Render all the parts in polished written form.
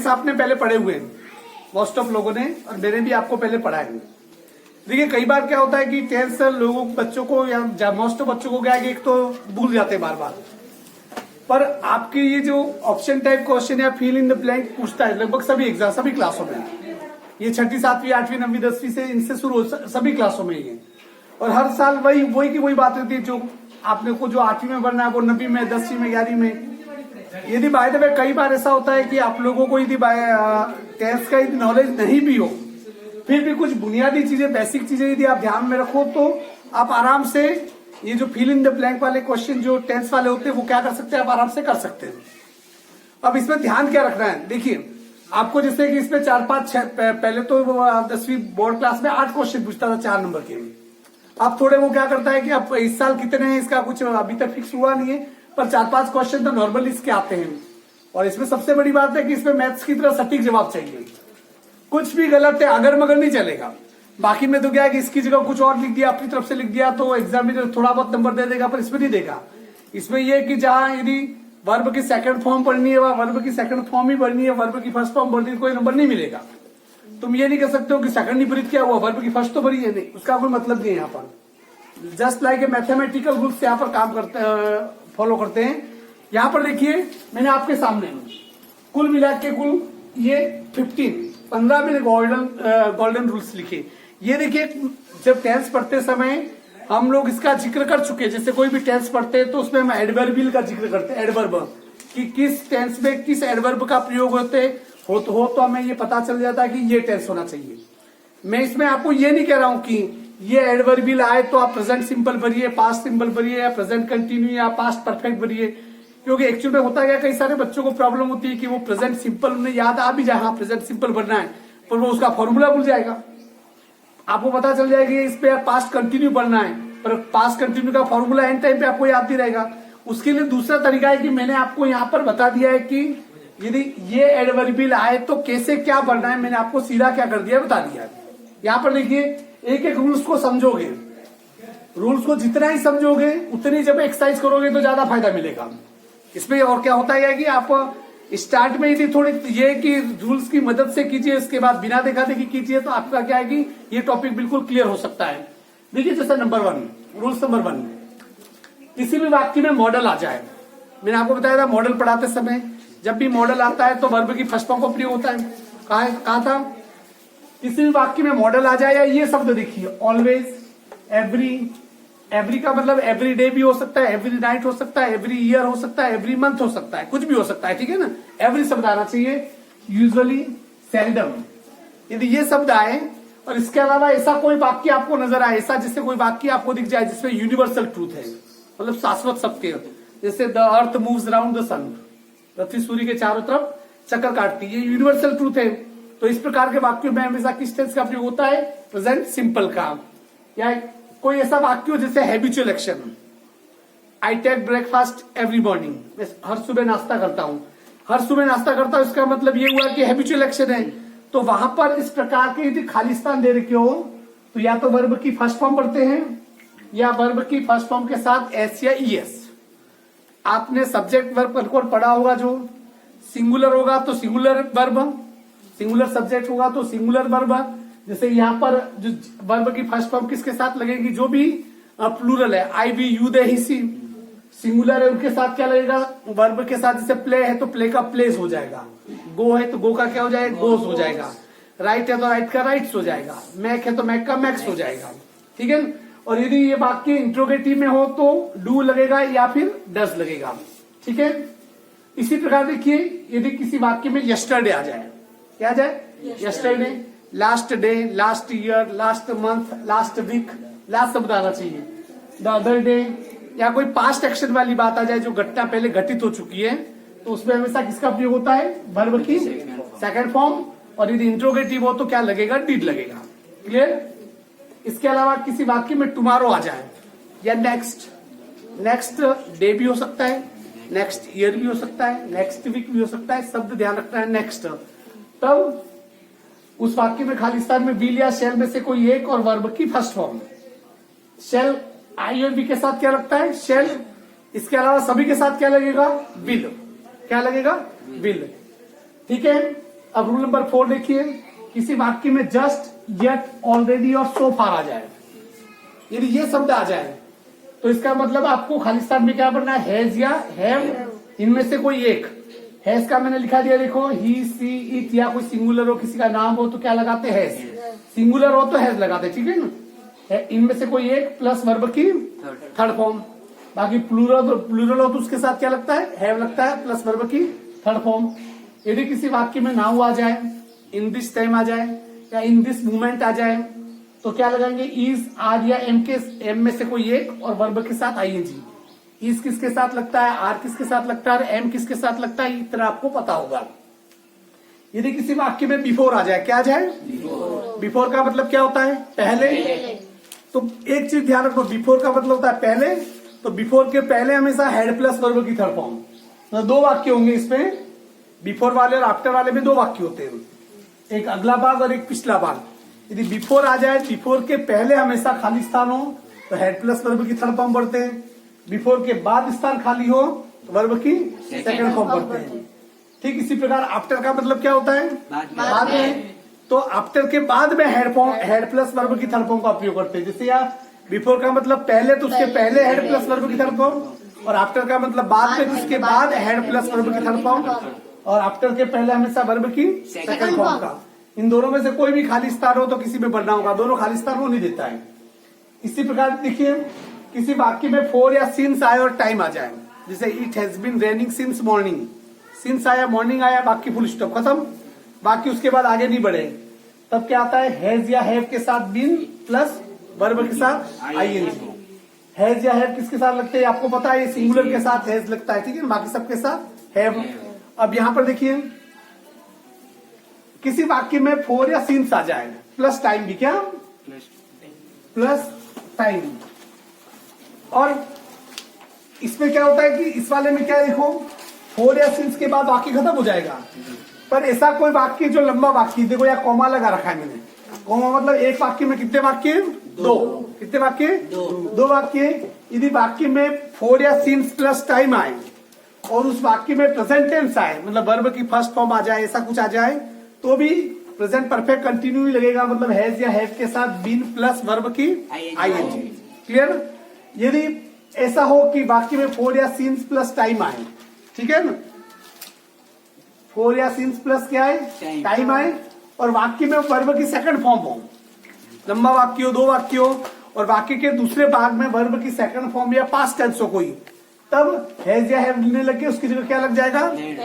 Tense आपने पहले पढ़े हुए हैं मोस्ट ऑफ लोगों ने, और मैंने भी आपको पहले पढ़ा है। देखिए कई बार क्या होता है कि टेंस लोगों बच्चों को या मोस्ट ऑफ बच्चों को क्या है कि एक तो भूल जाते हैं बार बार, पर आपके ये जो ऑप्शन टाइप क्वेश्चन या फिल इन द ब्लैंक पूछता है लगभग सभी एग्जाम सभी क्लासों में, ये 6ठी 7वीं 8वीं 9वीं 10वीं से इनसे शुरू सभी क्लासों में ही है। और हर साल वही की वही बात रहती है, जो आपने को जो 8वीं में बनना है वो 9वीं में 10वीं में 11वीं में। यदि बाय द वे कई बार ऐसा होता है कि आप लोगों को यदि टेंस का यदि नॉलेज नहीं भी हो, फिर भी कुछ बुनियादी चीजें बेसिक चीजें यदि आप ध्यान में रखो तो आप आराम से ये जो फिल इन द ब्लैंक वाले क्वेश्चन जो टेंस वाले होते हैं वो क्या कर सकते हैं, आप आराम से कर सकते हैं। अब इसमें ध्यान क्या रखना है, देखिए आपको जैसे कि इसमें 4 5 6 पहले तो 10वीं बोर्ड क्लास में 8 क्वेश्चन पूछता था 4 नंबर के। अब थोड़े वो क्या करता है कि अब इस साल कितने हैं इसका कुछ अभी तक फिक्स हुआ नहीं है, पर 4 5 क्वेश्चन तो नॉर्मल इसके आते हैं। और इसमें सबसे बड़ी बात है कि इसमें मैथ्स की तरह सटीक जवाब चाहिए, कुछ भी गलत है अगर मगर नहीं चलेगा। बाकी में तो क्या है कि इसकी जगह कुछ और लिख दिया, अपनी तरफ से लिख दिया तो एग्जामिनर थोड़ा बहुत नंबर दे देगा, पर इसमें नहीं देगा। इसमें यह कि जहां यदि वर्ब की सेकंड फॉर्म पढ़नी है वह वर्ब की सेकंड फॉर्म ही पढ़नी है, वर्ब की फर्स्ट फॉर्म पढ़नी है, कोई नंबर नहीं मिलेगा। तुम ये नहीं कह सकते हो कि सेकंड नहीं भरी क्या हुआ, वर्ब की फर्स्ट तो भरी है, नहीं उसका कोई मतलब नहीं है। यहाँ पर just like a mathematical rules यहाँ पर काम करते फॉलो करते हैं। यहाँ पर देखिए मैंने आपके सामने कुल मिला के कुल ये 15 मैंने गोल्डन रूल्स लिखे। ये देखिए जब टेंस पढ़ते समय हम लोग इसका जिक्र कर चुके हैं, जैसे कोई भी टेंस पढ़ते हैं तो उसमें हम एडवर्बियल का जिक्र करते हैं, एडवर्ब कि किस टेंस में किस एडवर्ब का प्रयोग होते हो तो हमें ये पता चल जाता है कि ये टेंस होना चाहिए। मैं इसमें आपको ये नहीं कह रहा हूं कि ये एडवर्बियल आए तो आप प्रेजेंट सिंपल भरिए, पास्ट सिंपल भरिए या प्रेजेंट कंटिन्यू या पास्ट परफेक्ट भरिए, क्योंकि एक्चुअल में होता क्या कई सारे बच्चों को प्रॉब्लम होती है कि वो प्रेजेंट सिंपल उन्हें याद आ भी जाए, हाँ प्रेजेंट सिंपल भरना है, पर वो उसका फॉर्मूला भूल जाएगा। आपको पता चल जाएगा इस पे पास्ट कंटिन्यू पढ़ना है, पर पास्ट कंटिन्यू का फॉर्मूला एंड टाइम पे आपको याद नहीं रहेगा। उसके लिए दूसरा तरीका है कि मैंने आपको यहाँ पर बता दिया है कि यदि ये एडवर्बियल आए तो कैसे क्या पढ़ना है, मैंने आपको सीधा क्या कर दिया बता दिया। यहाँ पर देखिए एक एक रूल्स को समझोगे, रूल्स को जितना ही समझोगे उतनी जब एक्सरसाइज करोगे तो ज्यादा फायदा मिलेगा इसमें। और क्या होता है कि आप स्टार्ट में यदि थोड़ी ये कि रूल्स की मदद से कीजिए, इसके बाद बिना देखा देखी कीजिए तो आपका क्या है कि ये टॉपिक बिल्कुल क्लियर हो सकता है। देखिए जैसे नंबर 1 रूल्स नंबर 1, किसी भी वाक्य में मॉडल आ जाए, मैंने आपको बताया था मॉडल पढ़ाते समय जब भी मॉडल आता है तो वर्ब की फर्स्ट फॉर्म का प्रयोग होता है। कहा था किसी भी वाक्य में मॉडल आ जाए, या ये शब्द देखिए ऑलवेज, एवरी का मतलब एवरी डे भी हो सकता है, एवरी नाइट हो सकता है, एवरी ईयर हो सकता है, एवरी मंथ हो सकता है, कुछ भी हो सकता है, ठीक है ना। एवरी शब्द आना चाहिए, यूजुअली, सेल्डम, यदि ये शब्द आए और इसके अलावा ऐसा कोई वाक्य आपको नजर आए, ऐसा जिससे कोई वाक्य आपको दिख जाए जिसमें यूनिवर्सल ट्रूथ है, मतलब शाश्वत सत्य, जैसे the earth moves around the sun, पृथ्वी सूर्य के चारों तरफ चक्कर काटती है, ये यूनिवर्सल ट्रूथ है। तो इस प्रकार के वाक्यों में हमेशा किस टेंस का प्रयोग होता है, प्रेजेंट सिंपल का। या कोई ऐसा वाक्य हो जैसे habitual action, I take breakfast every morning, मैं हर सुबह नाश्ता करता हूं, हर सुबह नाश्ता करता हूं, इसका मतलब ये हुआ कि हैबिचुअल एक्शन है। तो वहां पर इस प्रकार के यदि खाली स्थान दे रखे हो तो या तो वर्ब की फर्स्ट फॉर्म पढ़ते हैं या वर्ब की फर्स्ट फॉर्म के साथ एस या ईएस। आपने सब्जेक्ट वर्ब पढ़ा होगा, जो सिंगुलर होगा तो सिंगुलर वर्ब, सिंगुलर सब्जेक्ट होगा तो सिंगुलर वर्ब। जैसे यहाँ पर जो वर्ब की फर्स्ट फॉर्म किसके साथ लगेगी, जो भी प्लूरल है, I we you they he she, singular है उनके साथ क्या लगेगा, वर्ब के साथ। जैसे प्ले है तो प्ले का प्लेस हो जाएगा, गो है तो गो का क्या हो जाएगा, गोस हो जाएगा, राइट है तो राइट का राइट्स हो जाएगा, मैक है तो मैक का मैक्स हो जाएगा, ठीक है। और यदि ये वाक्य इंट्रोगेटिव में हो तो डू लगेगा या फिर डस लगेगा, ठीक है। इसी प्रकार देखिए यदि किसी वाक्य में यस्टरडे आ जाए, क्या आ जाए, yesterday, last day, last year, last month, last week, last शब्द आना चाहिए, द अदर डे, या कोई पास्ट एक्शन वाली बात आ जाए जो घटना पहले घटित हो चुकी है तो उसमें हमेशा किसका प्रयोग होता है, वर्ब की सेकंड फॉर्म। और यदि इंट्रोगेटिव हो तो क्या लगेगा, डिड लगेगा, क्लियर। इसके अलावा किसी वाक्य में टुमारो आ जाए या नेक्स्ट, नेक्स्ट डे भी हो सकता है, नेक्स्ट ईयर भी हो सकता है, नेक्स्ट वीक भी हो सकता है, शब्द ध्यान रखना है नेक्स्ट। तब उस वाक्य में खाली स्थान में विल या शेल में से कोई एक और वर्ब की फर्स्ट फॉर्म, शेल आई और बी के साथ क्या लगता है, शेल। इसके अलावा सभी के साथ क्या लगेगा, विल, क्या लगेगा, विल, ठीक है। अब रूल नंबर 4 देखिए, किसी वाक्य में जस्ट, येट, ऑलरेडी और सो फार आ जाए, यदि ये शब्द आ जाए तो इसका मतलब आपको खालिस्तान में क्या पढ़ना है, हैज या हैव, इनमें से कोई एक। हैज का मैंने लिखा दिया, देखो, ही, सी, इट, या कोई सिंगुलर हो, किसी का नाम हो तो क्या लगाते, हैज। सिंगुलर हो तो हैज लगाते, ठीक है ना। इनमें से कोई एक प्लस वर्ब की थर्ड फॉर्म। बाकी प्लूरल हो तो उसके साथ क्या लगता है, हैव लगता है, प्लस वर्ब की थर्ड फॉर्म। यदि किसी वाक्य में नाउ आ जाए, इन दिस टाइम आ जाए, या इन दिस मोमेंट आ जाए, तो क्या लगाएंगे, इज, आर या एम में से कोई एक और वर्ब के साथ आईएनजी। इज किसके साथ लगता है, आर किसके साथ लगता है, और एम किसके साथ लगता है, इतना आपको पता होगा। यदि किसी वाक्य में बिफोर आ जाए, क्या आ जाए, बिफोर का मतलब क्या होता है, पहले। तो एक चीज ध्यान रखो, बिफोर का मतलब होता है पहले, तो बिफोर के पहले हमेशा हेड प्लस वर्ब की थर्ड फॉर्म। तो दो वाक्य होंगे इसमें, बिफोर वाले और आफ्टर वाले में दो वाक्य होते हैं, एक अगला भाग और एक पिछला भाग। यदि बिफोर आ जाए, बिफोर के पहले हमेशा खाली स्थान हो तो हेड प्लस वर्ब की थर्ड फॉर्म बढ़ते हैं। बिफोर के बाद स्थान खाली हो तो वर्ब की सेकंड फॉर्म बढ़ते हैं। ठीक इसी प्रकार आफ्टर का मतलब क्या होता है, बाद में। तो आफ्टर के बाद में हेड प्लस वर्ब की थर्ड फॉर्म का उपयोग करते हैं। जैसे यहाँ बिफोर का मतलब पहले, तो उसके पहले हेड प्लस वर्ब की थर्ड फॉर्म, और आफ्टर का मतलब बाद में, तो उसके बाद हेड प्लस वर्ब की थर्ड फॉर्म, और आफ्टर के पहले हमेशा वर्ब की सेकंड फॉर्म का। इन दोनों में से कोई भी खाली स्थान हो तो किसी में बढ़ना होगा, दोनों खाली स्थान वो नहीं देता है। इसी प्रकार देखिए, किसी वाक्य में फोर या सिंस आए और टाइम आ जाए, जैसे it has been raining since morning, since आया, मॉर्निंग आया, बाकी फुल स्टॉप, खत्म, बाकी उसके बाद आगे नहीं बढ़े, तब क्या आता है, हैज या हैव के साथ बीन प्लस वर्ब के साथ आईएनजी। हैज या हैव किसके साथ लगते हैं आपको पता है, सिंगुलर के साथ हैज लगता है, ठीक है, बाकी सबके साथ हैव। अब यहां पर देखिए, किसी वाक्य में फोर या सिंस आ जाए प्लस टाइम भी, क्या प्लस टाइम, और इसमें क्या होता है कि इस वाले में क्या, देखो, फोर या सिंस के बाद वाक्य खत्म हो जाएगा। पर ऐसा कोई वाक्य जो लंबा वाक्य, देखो या कॉमा लगा रखा है मैंने, कॉमा मतलब एक वाक्य में कितने वाक्य, दो, कितने वाक्य, दो वाक्य। यदि वाक्य में फोर या सिंस प्लस टाइम आए और उस वाक्य में प्रेजेंट टेंस आए, मतलब वर्ब की फर्स्ट फॉर्म आ जाए, ऐसा कुछ आ जाए, तो भी प्रेजेंट परफेक्ट कंटिन्यू ही लगेगा, मतलब हैज या हैव के साथ बीन प्लस वर्ब की आईएनजी। क्लियर। यदि ऐसा हो कि वाक्य में फोर या सिंस प्लस टाइम आए, ठीक है ना, फोर या सिंस प्लस क्या है, टाइम आए, और वाक्य में वर्ब की सेकंड फॉर्म हो, लंबा वाक्य हो, दो वाक्य हो, और वाक्य के दूसरे भाग में वर्ब की सेकंड फॉर्म या पास्ट टेंस हो कोई, तब हैज या हैव लेने लगे, उसकी जगह क्या लग जाएगा,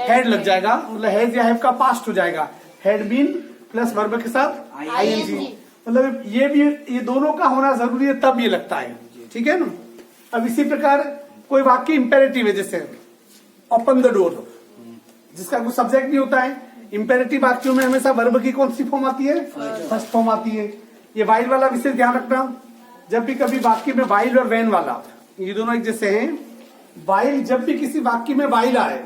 हैड लग जाएगा, मतलब हैज या हैव का पास्ट हो जाएगा, हैड बीन प्लस वर्ब के साथ आईएनजी। मतलब ये भी, ये दोनों का होना जरूरी है, तब ये लगता है, ठीक है ना। अब इसी प्रकार कोई वाक्य इंपेरेटिव है, जैसे ओपन द डोर, जिसका कोई सब्जेक्ट नहीं होता है, इंपेरेटिव वाक्यों में हमेशा वर्ब की कौन सी फॉर्म आती है, फर्स्ट फॉर्म आती है। ये वाइल वाला विशेष ध्यान रखना, जब भी कभी वाक्य में वाइल और वैन वाला, ये दोनों एक जैसे हैं। वाइल, जब भी किसी वाक्य में वाइल आए,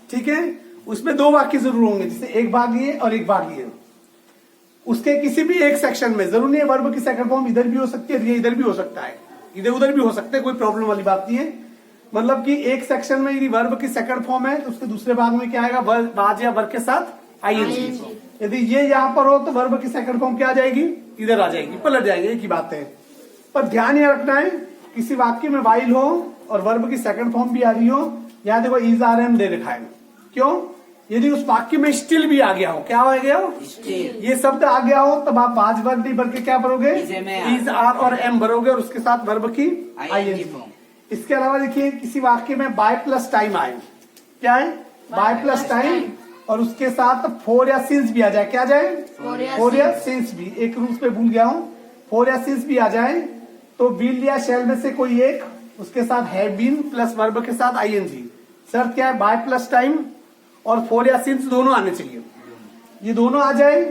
ठीक है, उसमें दो वाक्य जरूर होंगे, जैसे एक भाग ये और एक भाग ये। उसके किसी भी एक सेक्शन में जरूर नहीं है वर्ब की सेकंड फॉर्म इधर भी हो सकती है, ये इधर भी हो सकता है, इधर उधर भी हो सकते हैं, कोई प्रॉब्लम वाली बात नहीं है। मतलब कि एक सेक्शन में यदि वर्ब की सेकंड फॉर्म है तो उसके दूसरे भाग में क्या आएगा, वाज या वर्ब के साथ आईएनजी। यदि ये यहाँ पर हो तो वर्ब की सेकंड फॉर्म क्या आ जाएगी, इधर आ जाएगी, पलट जाएगी, एक ही बात है। पर ध्यान ये रखना है, किसी वाक्य में वाइल हो और वर्ब की सेकंड फॉर्म भी आ रही हो, यहाँ देखो इज आर एम दे रखा है, क्यों, यदि उस वाक्य में स्टिल भी आ गया हो, क्या आ गया हो, ये शब्द आ गया हो, तब आप आज वर्ब नहीं भर के क्या भरोगे, इज आर और एम भरोगे, और उसके साथ वर्ब की आईएनजी। इसके अलावा देखिए, किसी वाक्य में बाय प्लस टाइम आए, क्या है, बाय प्लस टाइम, और उसके साथ फोर या सिंस भी आ जाए, क्या आ जाए, फोर या सिंस भी, एक रूल्स पे भूल गया हूँ, फोर या सिंस भी आ जाए तो विल या शैल में से कोई एक, उसके साथ हैव बीन प्लस वर्ब के साथ आईएनजी। शर्त क्या है, बाय प्लस टाइम और फोर या सिंस दोनों आने चाहिए। ये दोनों आ जाए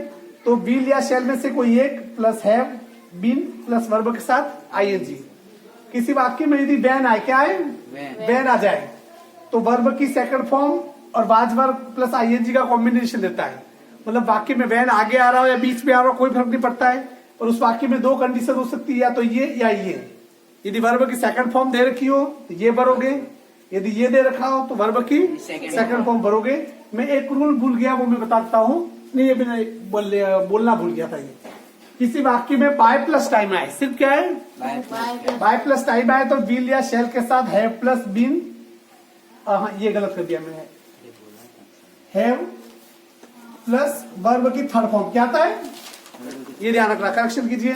तो विल या शैल में से कोई एक plus have been plus verb के साथ आईएनजी। किसी वाक्य में यदि वैन आए, क्या है, वैन आ जाए, तो वर्ब की सेकंड फॉर्म और वाज वर्ब प्लस आईएनजी का कॉम्बिनेशन देता है। मतलब वाक्य में वैन आगे आ रहा हो या बीच में आ रहा हो, कोई फर्क नहीं पड़ता है, और उस वाक्य में दो कंडीशन हो सकती है, या तो ये या ये। यदि वर्ब की सेकंड फॉर्म दे रखी हो तो ये भरोगे, यदि ये दे रखा हो तो वर्ब की सेकंड फॉर्म भरोगे। मैं एक रूल भूल गया, वो मैं बताता हूँ, नहीं, ये मैंने बोलना भूल गया था। ये किसी वाक्य में बाय प्लस टाइम आए, सिर्फ क्या है बाय प्लस टाइम आए तो विल या शैल के साथ हैव प्लस बीन, ये गलत कर दिया मैंने, हैव प्लस वर्ब की थर्ड फॉर्म क्या आता है, ये ध्यान रखना, करेक्शन कीजिए।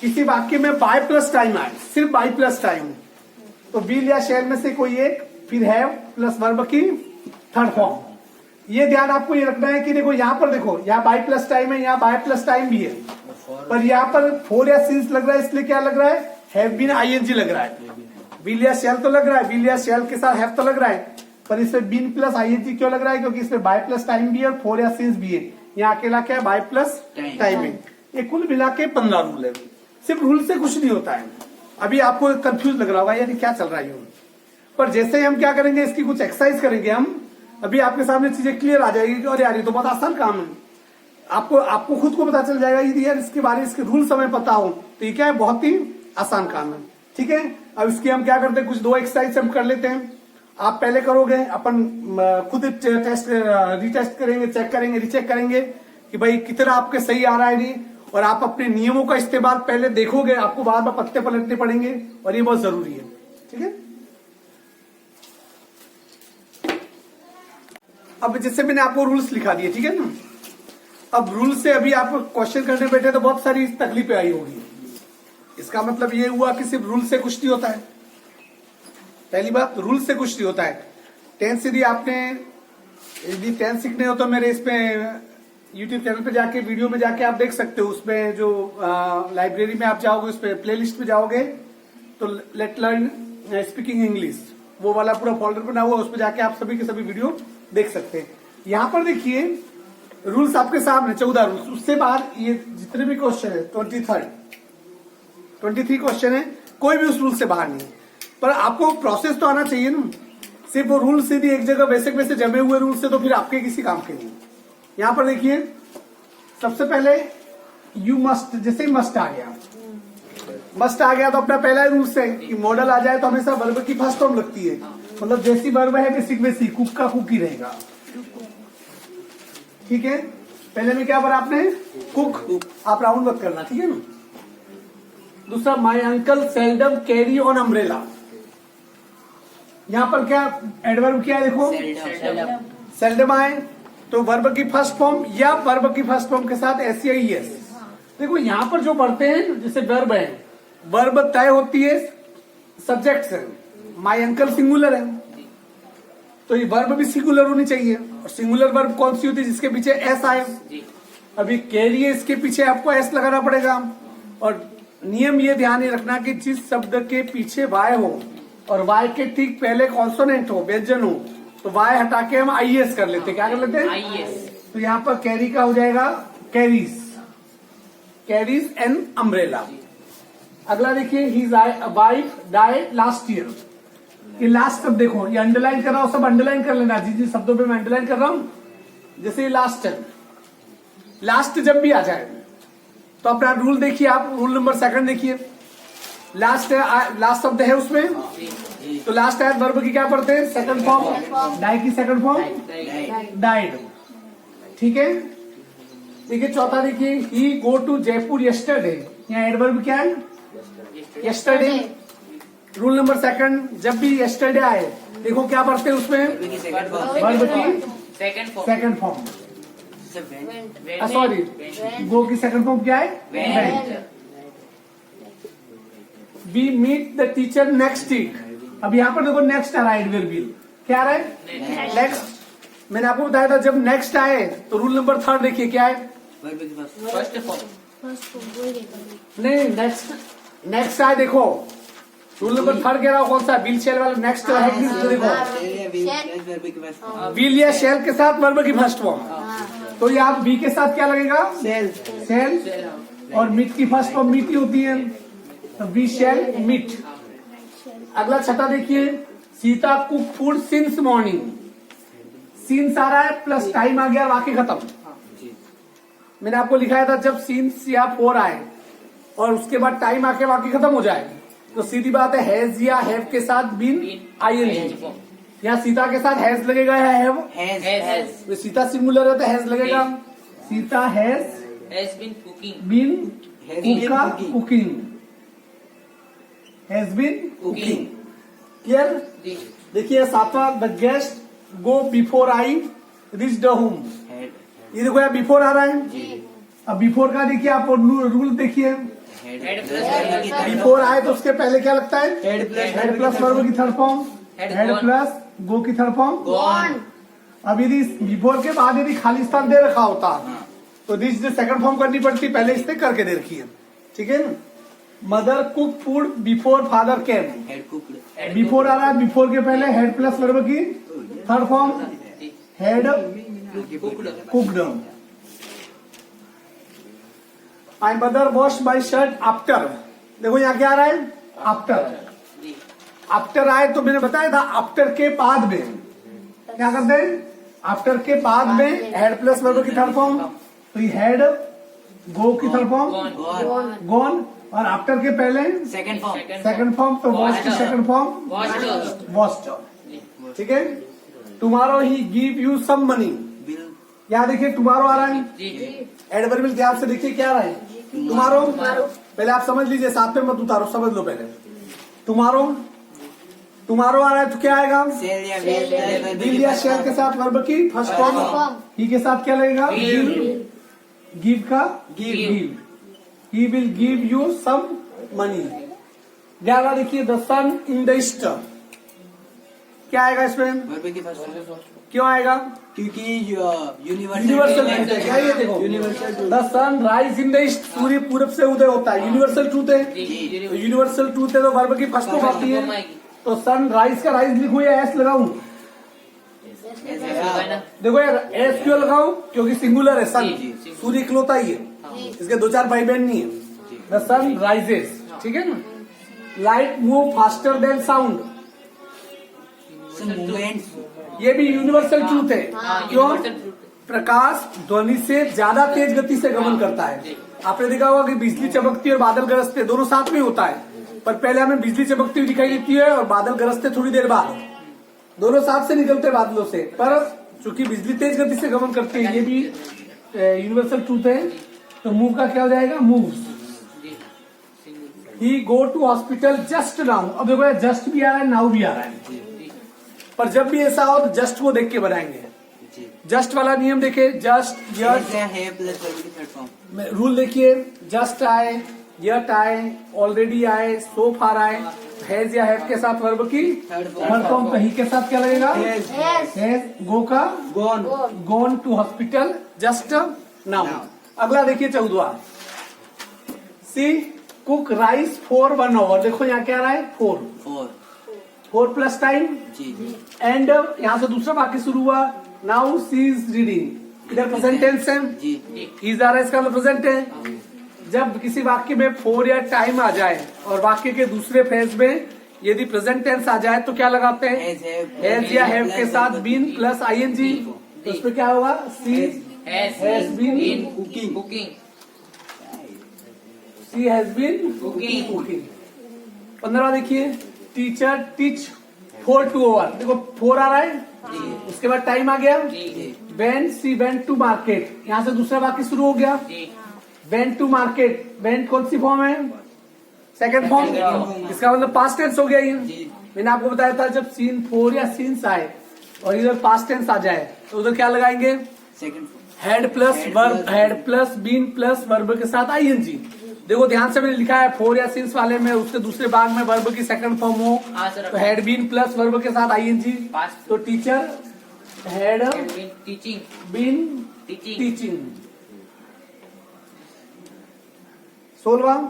किसी वाक्य में बाय प्लस टाइम आए, सिर्फ बाय प्लस टाइम, तो विल या शैल में से कोई एक, फिर हैव प्लस वर्ब की थर्ड फॉर्म। ये ध्यान आपको ये रखना है कि देखो यहाँ पर, देखो यहाँ बाय प्लस टाइम है, यहाँ बाय प्लस टाइम भी है, पर यहाँ पर फोर या सिंस लग रहा है, इसलिए क्या लग रहा है, हैव बीन आईएनजी लग रहा है। विल या शैल तो लग रहा है, विल या शैल के साथ हैव तो लग रहा है, पर इसमें बीन प्लस आईएनजी क्यों लग रहा है, क्योंकि इसमें बाय प्लस टाइम भी है और फोर या सिंस भी है। यहाँ अकेला क्या है, बाय प्लस टाइमिंग। ये कुल मिला के 15 रूल है, सिर्फ रूल से कुछ नहीं होता है। अभी आपको कंफ्यूज लग रहा होगा यानी क्या चल रहा है, पर जैसे ही हम क्या करेंगे, इसकी कुछ एक्सरसाइज करेंगे हम, अभी आपके सामने चीजें क्लियर आ जाएगी और यार ये तो बहुत आसान काम है। आपको खुद को पता चल जाएगा यदि यार इसके बारे में, इसके रूल हमें पता हो तो ये क्या है, बहुत ही आसान काम है। ठीक है, अब इसके हम क्या करते हैं, कुछ 2 एक्सरसाइज हम कर लेते हैं। आप पहले करोगे, अपन खुद टेस्ट रीटेस्ट करेंगे, चेक करेंगे, रीचेक करेंगे कि भाई कितना आपके सही आ रहा है नहीं, और आप अपने नियमों का इस्तेमाल पहले देखोगे, आपको बार बार पत्ते पलटने पड़ेंगे और ये बहुत जरूरी है। ठीक है, अब जैसे मैंने आपको रूल्स लिखा दिए, ठीक है ना, अब रूल से अभी आप क्वेश्चन करने बैठे तो बहुत सारी तकलीफें आई होगी। इसका मतलब ये हुआ कि सिर्फ रूल से कुछ नहीं होता है। पहली बात, रूल से कुछ नहीं होता है। टेंस यदि आपने यदि टेंस सीखने हो तो मेरे इस पे यूट्यूब चैनल पे जाके, वीडियो में जाके आप देख सकते हो। उसमें जो लाइब्रेरी में आप जाओगे, उस पे प्लेलिस्ट में जाओगे तो लेट लर्न स्पीकिंग इंग्लिश, वो वाला पूरा फोल्डर बना हुआ, उस पर जाके आप सभी के सभी वीडियो देख सकते हैं। यहाँ पर देखिए रूल्स आपके सामने 14 रूल्स, उससे बाहर ये जितने भी क्वेश्चन है 23 क्वेश्चन है, कोई भी उस रूल से बाहर नहीं है। पर आपको प्रोसेस तो आना चाहिए ना, सिर्फ वो रूल से भी एक जगह वैसे वैसे जमे हुए रूल से तो फिर आपके किसी काम के नहीं। यहाँ पर देखिए सबसे पहले यू मस्ट, जैसे मस्ट आ गया, मस्ट आ गया तो अपना पहला रूल है कि मॉडल आ जाए तो हमेशा वर्ब की फर्स्ट फॉर्म लगती है, मतलब जैसी वर्ब है बेसिक वैसी, कुक का कुक ही रहेगा। ठीक है, पहले में क्या बोला आपने, कुक, आप राउंड मत करना, ठीक है ना। दूसरा, my uncle seldom carry on umbrella, यहाँ पर क्या एडवर्ब क्या है, देखो सेल्डम आए तो वर्ब की फर्स्ट फॉर्म या वर्ब की फर्स्ट फॉर्म के साथ एस या ईएस। देखो यहाँ पर जो पढ़ते हैं, जैसे वर्ब है, वर्ब तय होती है सब्जेक्ट से, माई अंकल सिंगुलर है तो ये वर्ब भी सिंगुलर होनी चाहिए, और सिंगुलर वर्ब कौन सी होती है, जिसके पीछे एस आए। अभी कैरी है, इसके पीछे आपको एस लगाना पड़ेगा, और नियम ये ध्यान रखना कि जिस शब्द के पीछे वाय हो और वाय के ठीक पहले कॉन्सोनेंट हो, व्यंजन हो, तो वाय हटा के हम आईएस कर लेते हैं। क्या कर लेते हैं, आईएस। तो यहाँ पर कैरी का हो जाएगा कैरीज, कैरीज एन अम्ब्रेला। अगला देखिए, his wife died last year, ये लास्ट शब्द देखो, ये अंडरलाइन कर रहा हूं, सब अंडरलाइन कर लेना, जिन जिन शब्दों पे मैं अंडरलाइन कर रहा हूं, जैसे लास्ट है, लास्ट जब भी आ जाए तो अपना रूल देखिए आप, रूल नंबर 2 देखिए, लास्ट लास्ट शब्द है उसमें, तो लास्ट है वर्ब की क्या पढ़ते हैं, सेकंड फॉर्म, डाई की सेकंड फॉर्म डाइड। ठीक है, देखिए चौथा देखिए, ही गो टू जयपुर यस्टरडे, यहाँ एडवर्ब क्या है, यस्टरडे। रूल नंबर 2, जब भी यस्टरडे आए देखो क्या पढ़ते हैं उसमें, वर्ब की सेकंड फॉर्म, सॉरी गो की सेकंड फॉर्म क्या है, went. We meet the teacher next week, अब यहाँ पर देखो नेक्स्ट आ रहा है, एडवर्ब विल क्या आ रहा है, नेक्स्ट। मैंने आपको बताया था जब नेक्स्ट आए तो रूल नंबर 3 देखिए क्या है, फर्स्ट फॉर्म, नहीं नेक्स्ट आए, देखो रूल नंबर 3 कह रहा हूँ कौन सा, विल शेल वाला नेक्स्ट है, देखो विल या शेल के साथ वर्ब की फर्स्ट फॉर्म, तो ये आप बी के साथ क्या लगेगा, सेल, और मीट की फर्स्ट फॉर्म मीट ही होती है, तो वी शेल मीट। अगला छठा देखिए, Sita cook food since morning, since आ रहा है प्लस टाइम आ गया, वाक्य खत्म। मैंने आपको लिखाया था जब सीन्स या 4 आए और उसके बाद टाइम आके वाक्य खत्म हो जाए तो सीधी बात है हैज या हैव के साथ बीन आईएनजी, यहाँ सीता के साथ हैज लगेगा या हैव, तो सीता सिंगुलर है तो हैज लगेगा, Sita has been cooking. Been Has been cooking. Cooking has been cooking clear. जी देखिए सातवां, the guest go before I reach the home. Head. ये देखो यार बिफोर आ रहा है। जी। अब बिफोर का देखिए आप रूल देखिए, Head Head plus plus verb की verb. third बिफोर आए तो उसके पहले क्या लगता है? Head plus had plus verb की third form, Had had gone. Plus go की थर्ड फॉर्म। gone. अब यदि बिफोर के बाद यदि खाली स्थान दे रखा होता तो दिस सेकंड फॉर्म करनी पड़ती, पहले इसने करके दे रखी है। ठीक है ना। Mother cook food before father came. Head cooked. Had before आ रहा है, बिफोर के पहले हेड प्लस वर्ब की थर्ड फॉर्म जी had cooked. Cooked. My mother wash my shirt after. देखो यहाँ क्या आ रहा है? आफ्टर। जी आफ्टर आए तो मैंने बताया था आफ्टर के बाद में क्या करते हैं? आफ्टर के बाद में हेड प्लस वर्ब की थर्ड फॉर्म, तो ये हेड गो की third form gone. Gone. Gone, और आफ्टर के पहले Second form. सेकंड फॉर्म, तो वॉश की सेकंड फॉर्म Washed. वॉश्ड। ठीक है। Tomorrow he give you some money. Bill. यहाँ देखिए टुमारो आ रहा है, जी एडवर्बियल ध्यान से देखिए क्या आ रहा है? टुमारो। पहले आप समझ लीजिए, साथ में मत उतारो, समझ लो पहले। टुमारो, टुमारो आ रहा है तो क्या आएगा? Shall या will plus verb विल की या first शेल form. के साथ वर्ब की फर्स्ट फॉर्म, ही के साथ क्या लगेगा? Give. गिव का Give. He will give you some money. 11 देखिए, the sun in the east. क्या आएगा इसमें? Verb की first form. क्यों आएगा? क्योंकि यूनिवर्सल यूनिवर्सल ट्रूथ है। क्या ये देखो, universal truth. The sun rise in the east, सूर्य पूरब से उदय होता है, यूनिवर्सल ट्रूथ है। जी तो यूनिवर्सल ट्रूथ है तो वर्ब की फर्स्ट फॉर्म आती है। तो सन राइज का राइज लिखूं या एस लगाऊं? देखो यार, एस क्यों लगाऊं? क्योंकि सिंगुलर है सन, जी, जी। सूर्य इकलौता ही है, इसके दो चार भाई बहन नहीं है। द सन राइजेस, ठीक है ना। Light move faster than sound, movements. ये भी यूनिवर्सल ट्रूथ है। क्यों? प्रकाश ध्वनि से ज्यादा तेज गति से गमन करता है। आपने देखा होगा कि बिजली चमकती है और बादल गरजते दोनों साथ में होता है, पर पहले हमें बिजली चमकती हुई दिखाई देती है और बादल गरजते थोड़ी देर बाद, दोनों साथ से निकलते हैं बादलों से। पर चूंकि बिजली तेज गति से गमन करती है, ये भी यूनिवर्सल ट्रूथ है। तो मूव का क्या हो जाएगा? Moves. He go to hospital just now. अब देखो जस्ट भी आ रहा है, नाउ भी आ रहा है, पर जब भी ऐसा हो तो जस्ट को देख के बनाएंगे। जस्ट वाला नियम देखे, जस्ट Has जस्ट या have plus verb की third form. रूल देखिए, जस्ट आए, यट आए, ऑलरेडी आए, सो फार आए, हैज या हैव के साथ वर्ब की Third form. थर्ड फॉर्म, तो ही के साथ क्या लगेगा? Has. हैज, गो का Gone. Gone to hospital just now. Now. अगला देखिए 14, she cook rice for 1 hour. देखो यहाँ क्या आ रहा है? 4 Four. प्लस टाइम जी. एंड यहाँ से दूसरा वाक्य शुरू हुआ, नाउ सी इज रीडिंग। इधर प्रेजेंट टेंस है, जी. इज आ रहा है, इसका मतलब प्रेजेंट है। जब किसी वाक्य में 4 या टाइम आ जाए और वाक्य के दूसरे फेज में यदि प्रेजेंट टेंस आ जाए तो क्या लगाते हैं? Has, have. हैज या हैव के साथ बीन प्लस आईएनजी। तो उसमें क्या होगा? She has been been cooking. cooking. She has been Cooking. Cooking. 15 देखिए, टीचर टीच 4 to over। देखो 4 आ रहा है, उसके बाद टाइम आ गया। जी when she went to market, यहाँ से दूसरा वाक्य शुरू हो गया। जी वेंट टू मार्केट, वेंट कौन सी फॉर्म है? Second form. इसका मतलब पास्ट टेंस हो गया ये। मैंने आपको बताया था जब सीन 4 या सीन्स आए और इधर पास्ट टेंस आ जाए तो उधर क्या लगाएंगे? Second form. Had plus verb, had plus been plus verb के साथ आईएनजी। देखो ध्यान से मैंने लिखा है 4 या सिंस वाले में उसके दूसरे भाग में वर्ब की सेकंड फॉर्म हो हाँ सर। तो हेड बीन प्लस वर्ब के साथ आईएनजी। Past. तो teacher had Had been teaching. Been Teaching. Teaching. 16,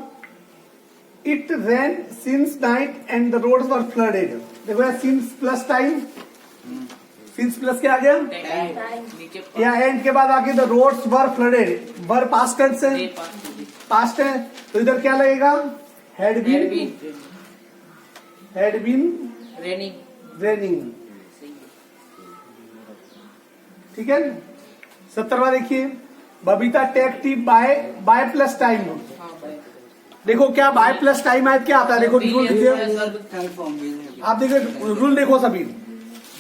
it rain since night and the roads were flooded. देखो यार, since plus time, since plus क्या आ गया? नीचे या एंड के बाद आगे the roads were flooded, were past tense है, पास्ट है, तो इधर क्या लगेगा? Had Had been, been had been raining. Raining. ठीक है। 17वां देखिए, Babita take T bye plus time. हाँ भाई। देखो क्या बाय प्लस टाइम आए क्या आता है? देखो रूल देखिए, Third form will have. आप देखिए रूल देखो सभी,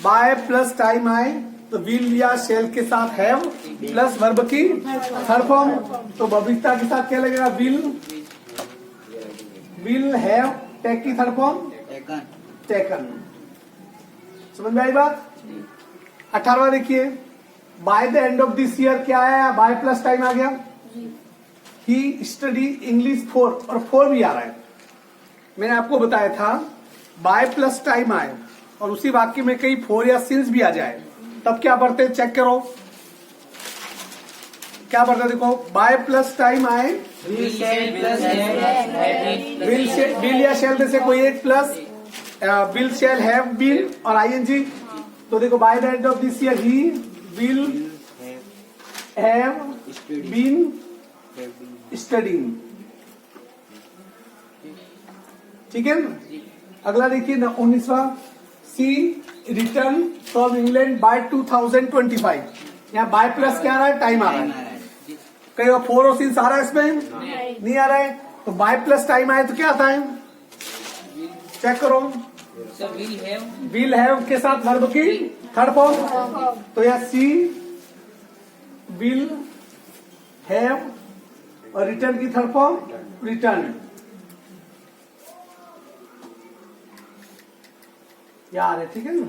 बाय प्लस टाइम आए तो विल या शेल के साथ हैव प्लस वर्ब की थर्ड फॉर्म। तो बबीता के साथ क्या लगेगा? विल हैव टेक की थर्ड फॉर्म Taken. टेकन। समझ में आई बात? 18वां देखिए, bye the end of this year क्या आया? बाय प्लस टाइम आ गया। ही स्टडी इंग्लिश 4 और 4 भी आ रहा है। मैंने आपको बताया था बाय प्लस टाइम आए और उसी वाक्य में कहीं 4 या सिंस भी आ जाए तब क्या पढ़ते? चेक करो क्या पढ़ते? देखो बाय प्लस टाइम आए, Will, shall, plus have. Will या शेल में से कोई एक plus will shall have been और आईएनजी। तो देखो by the end of this year he will have been studying. ठीक है ना? अगला देखिए 19वां, she return from England by 2025। यहाँ बाय प्लस क्या आ रहा है? टाइम आ रहा है। कई 4 और सिंस आ रहा है इसमें? नहीं आ रहा है। तो बाय प्लस टाइम आए तो क्या आता है? चेक करो। सर विल हैव के साथ वर्ब की थर्ड फॉर्म। तो यह सी विल हैव और रिटर्न की थर्ड फॉर्म रिटर्न। यार है, ठीक है ना?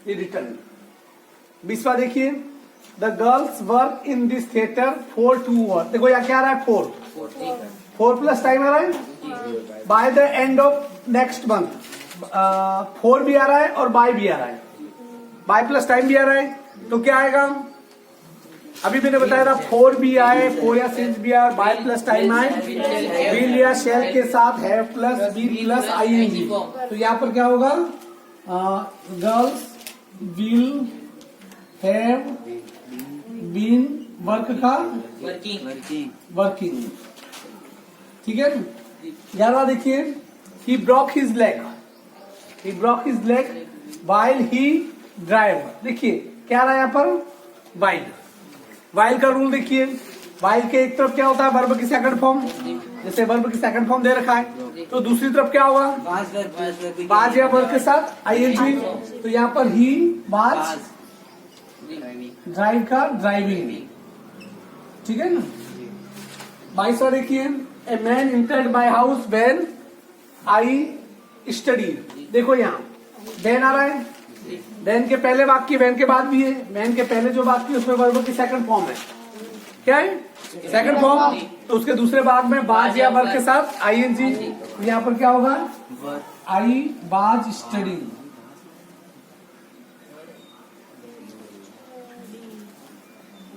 ये रिटर्न। 20वां देखिए, the girls work in this theatre 4 to 1। देखो यहाँ क्या आ रहा है? 4 प्लस टाइम आ रहा है। Bye the end of next month 4 भी आ रहा है और बाय भी आ रहा है। बाय प्लस टाइम भी आ रहा है तो क्या आएगा? अभी मैंने बताया था 4 भी आए, 4 या सिंस भी आए, बाय प्लस टाइम आए, विल या शेल के साथ have plus be plus ING. तो यहाँ पर क्या होगा? Girls will have been work का वर्किंग। ठीक है। 11वां देखिए, he broke his leg while he drive. देखिए क्या रहा है यहाँ पर? वाइल का रूल देखिए, वाइल के एक तरफ क्या होता है? वर्ब की सेकंड फॉर्म। जैसे वर्ब की सेकंड फॉर्म दे रखा है तो दूसरी तरफ क्या होगा? बाज या वर्ब के साथ आईएनजी। तो यहाँ पर ही बाज ड्राइव का ड्राइविंग। ठीक है ना? 22वां देखिए, a man entered my house when I study. देखो यहाँ व्हेन आ रहा है, व्हेन के पहले वाक्य व्हेन के बाद भी है। व्हेन के पहले जो वाक्य उसमें वर्ब की सेकंड फॉर्म है। क्या है? Second form. तो उसके दूसरे भाग में बाज या वर्ब के साथ आईएनजी। यहाँ पर क्या होगा? आई बाज स्टडी।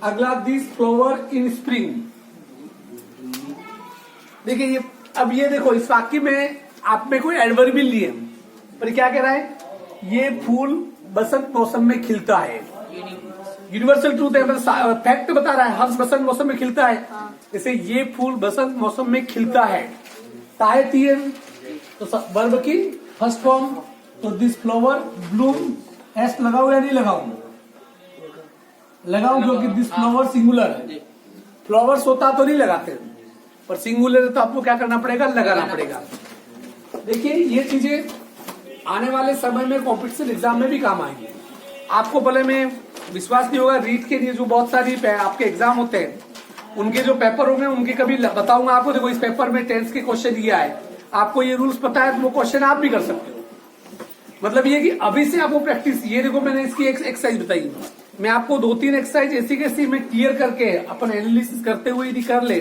अगला, दिस फ्लावर इन स्प्रिंग। देखिए ये, अब ये देखो इस वाक्य में आप में कोई एडवर्ब भी लिए पर क्या कह रहा है? ये फूल बसंत मौसम में खिलता है। यूनिवर्सल ट्रूथ है, मतलब फैक्ट बता रहा है, हर बसंत मौसम में खिलता है। जैसे ये फूल बसंत मौसम में खिलता है, तायतियन तो वर्ब की फर्स्ट फॉर्म। तो दिस फ्लावर ब्लूम, एस लगाऊ या नहीं लगाऊ? लगाऊ, क्योंकि दिस फ्लावर सिंगुलर है। फ्लावर्स होता तो नहीं लगाते, पर सिंगुलर है तो आपको क्या करना पड़ेगा? लगाना पड़ेगा। देखिए ये चीजें आने वाले समय में कॉम्पिटिशन एग्जाम में भी काम आएंगे। आपको भले में विश्वास नहीं होगा, रीट के लिए जो बहुत सारी आपके एग्जाम होते हैं उनके जो पेपर होंगे उनके कभी बताऊंगा आपको। देखो इस पेपर में टेंस के क्वेश्चन दिया है, आपको ये रूल्स पता है तो वो क्वेश्चन आप भी कर सकते हो। मतलब ये कि अभी से आपको प्रैक्टिस। ये देखो मैंने इसकी एक एक्सरसाइज बताई, मैं आपको 2-3 एक्सरसाइज ऐसी कैसी मैं क्लियर करके अपन एनालिसिस करते हुए यदि कर ले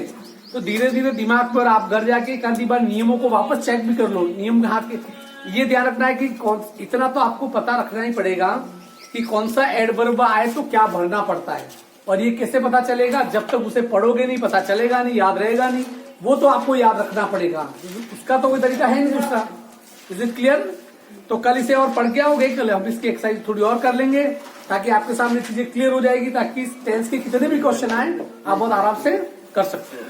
तो धीरे धीरे दिमाग पर आप घर जाके एक आधी बार नियमों को वापस चेक भी कर लो। नियम हाथ के ये ध्यान रखना है कि कौन, इतना तो आपको पता रखना ही पड़ेगा कि कौन सा एडवर्ब आए तो क्या भरना पड़ता है। और ये कैसे पता चलेगा? जब तक उसे पढ़ोगे नहीं पता चलेगा नहीं, याद रहेगा नहीं। वो तो आपको याद रखना पड़ेगा, उसका तो कोई तरीका है नहीं दूसरा। Is it clear? तो कल इसे और पढ़ के आओगे, कल हम इसकी एक्सरसाइज थोड़ी और कर लेंगे ताकि आपके सामने चीजें क्लियर हो जाएगी, ताकि टेंस के कितने भी क्वेश्चन आए आप बहुत आराम से कर सकते हो।